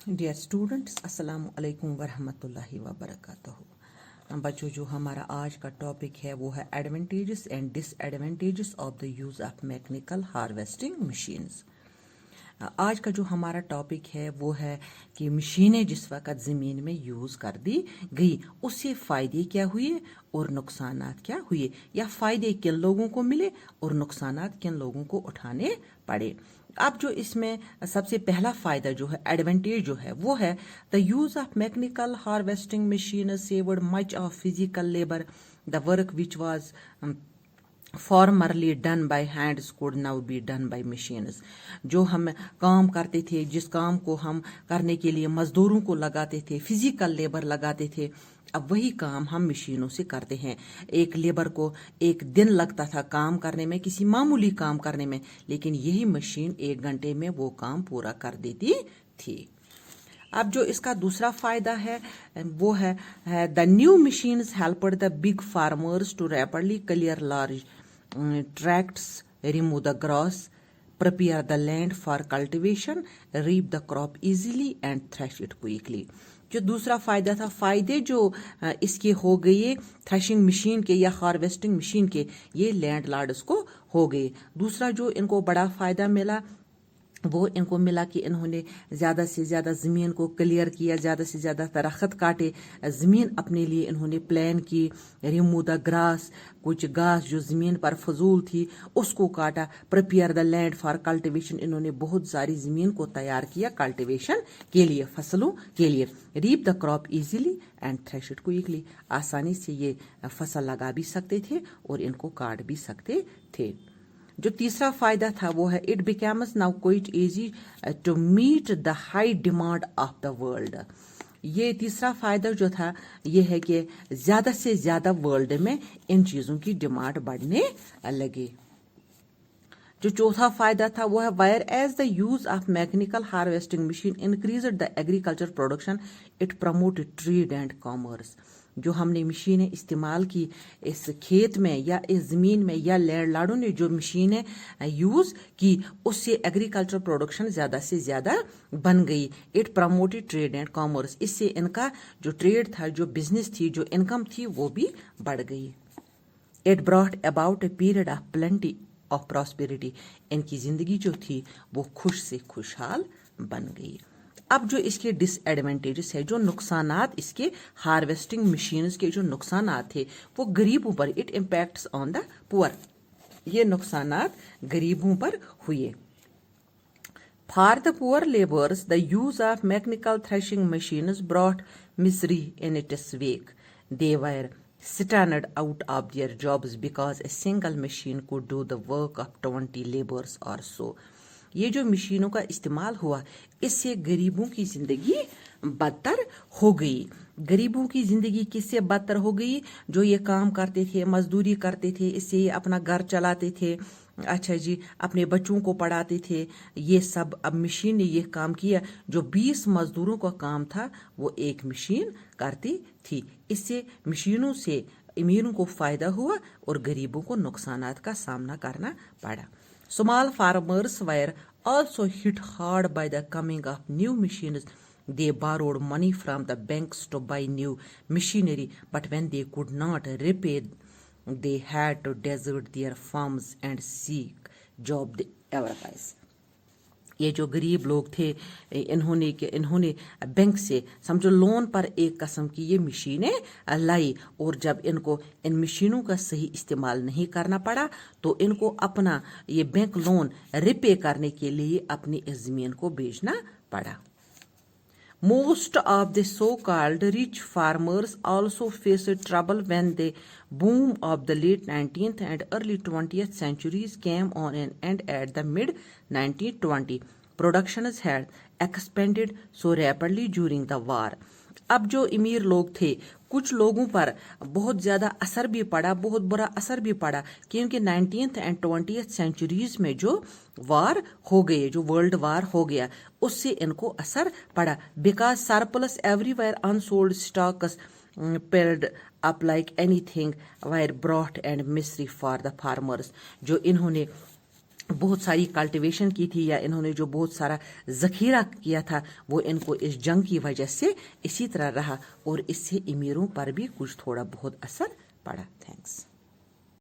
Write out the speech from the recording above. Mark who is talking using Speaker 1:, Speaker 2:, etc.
Speaker 1: Dear students, अस्सलाम वालेकुम वरहमतुल्लाहि वबरकातुहू। बच्चों, जो हमारा आज का टॉपिक है वो है advantages and disadvantages of the use of mechanical harvesting machines. आज का जो हमारा टॉपिक है वो है कि मशीनें जिस वक्त ज़मीन में यूज़ कर दी गई उससे फ़ायदे क्या हुए और नुकसानात क्या हुए, या फ़ायदे किन लोगों को मिले और नुकसानात किन लोगों को उठाने पड़े। अब जो इसमें सबसे पहला फ़ायदा जो है, एडवांटेज जो है, वो है the use of mechanical harvesting machine savoured much of physical labour. The work which was formerly done by hands could now be done by machines। जो हम काम करते थे, जिस काम को हम करने के लिए मजदूरों को लगाते थे, फिजिकल लेबर लगाते थे, अब वही काम हम मशीनों से करते हैं। एक लेबर को एक दिन लगता था काम करने में, किसी मामूली काम करने में, लेकिन यही मशीन 1 घंटे में वो काम पूरा कर देती थी। अब जो इसका दूसरा फायदा है वो है the new machines helped the big farmers to rapidly clear large tracts, remove the grass, prepare the land for cultivation, reap the crop easily and thresh it quickly। जो दूसरा फायदा था, फायदे जो इसके हो गए थ्रेशिंग मशीन के या हार्वेस्टिंग मशीन के, ये लैंड लॉर्ड्स को हो गए। दूसरा जो इनको बड़ा फायदा मिला वो इनको मिला कि इन्होंने ज़्यादा से ज़्यादा ज़मीन को क्लियर किया, ज़्यादा से ज़्यादा दरख्त काटे, ज़मीन अपने लिए इन्होंने प्लान की, रिमूव द ग्रास, कुछ घास जो ज़मीन पर फजूल थी उसको काटा, prepare the land for cultivation, इन्होंने बहुत सारी ज़मीन को तैयार किया कल्टिवेशन के लिए, फसलों के लिए। Reap the crop easily and thresh it quickly, आसानी से ये फसल लगा भी सकते थे और इनको काट भी सकते थे। जो तीसरा फायदा था वो है it becomes now quite easy to meet the high demand of the world. ये तीसरा फायदा जो था ये है कि ज्यादा से ज्यादा वर्ल्ड में इन चीजों की डिमांड बढ़ने लगी। जो चौथा फायदा था वो है whereas the use of mechanical harvesting machine increase the agriculture production, it promote trade and commerce. जो हमने मशीनें इस्तेमाल की इस खेत में या इस ज़मीन में, या लैंडलॉर्डों ने जो मशीनें यूज़ की, उससे एग्रीकल्चर प्रोडक्शन ज़्यादा से ज़्यादा बन गई। It promoted trade and commerce, इससे इनका जो ट्रेड था, जो बिजनेस थी, जो इनकम थी, वो भी बढ़ गई। It brought about a period of plenty of prosperity, इनकी ज़िंदगी जो थी वो खुश से खुशहाल बन गई। अब जो इसके डिसएडवांटेजेस है, जो नुकसानात इसके हार्वेस्टिंग मशीन्स के जो नुकसानात थे वो गरीबों पर, it impacts on the poor, ये नुकसानात गरीबों पर हुए। For the poor labours the use of mechanical threshing machines brought misery in its wake. They were standard out of their jobs because a single machine could do the work of 20 laborers or so। ये जो मशीनों का इस्तेमाल हुआ इससे गरीबों की जिंदगी बदतर हो गई। गरीबों की जिंदगी किससे बदतर हो गई? जो ये काम करते थे, मजदूरी करते थे, इससे ये अपना घर चलाते थे, अच्छा जी, अपने बच्चों को पढ़ाते थे, ये सब अब मशीन ने ये काम किया। जो 20 मजदूरों का काम था वो एक मशीन करती थी। इससे मशीनों से अमीरों को फायदा हुआ और गरीबों को नुकसानात का सामना करना पड़ा। Small farmers were also hit hard by the coming of new machines. They borrowed money from the banks to buy new machinery, but when they could not repay, they had to desert their farms and seek job otherwise। ये जो गरीब लोग थे इन्होंने bank से समझो loan पर एक किस्म की ये मशीनें लाई, और जब इनको इन मशीनों का सही इस्तेमाल नहीं करना पड़ा तो इनको अपना ये बैंक लोन रिपे करने के लिए अपनी इस ज़मीन को बेचना पड़ा। Most of the so-called rich farmers also faced trouble when the boom of the late 19th and early 20th centuries came on an end at the mid-1920s. Productions had expanded so rapidly during the war। अब जो अमीर लोग थे, कुछ लोगों पर बहुत ज़्यादा असर भी पड़ा, बहुत बुरा असर भी पड़ा, क्योंकि 19th एंड 20th सेंचुरीज में जो वार हो गए, जो वर्ल्ड वार हो गया, उससे इनको असर पड़ा। Because surplus everywhere, unsold stocks piled up like anything were brought and misery for the farmers। जो इन्होंने بہت ساری کلٹیویشن کی تھی یا انہوں نے جو بہت سارا ذخیرہ کیا تھا وہ ان کو اس جنگ کی وجہ سے اسی طرح رہا اور اس سے امیروں پر بھی کچھ تھوڑا بہت اثر پڑا. تھینکس.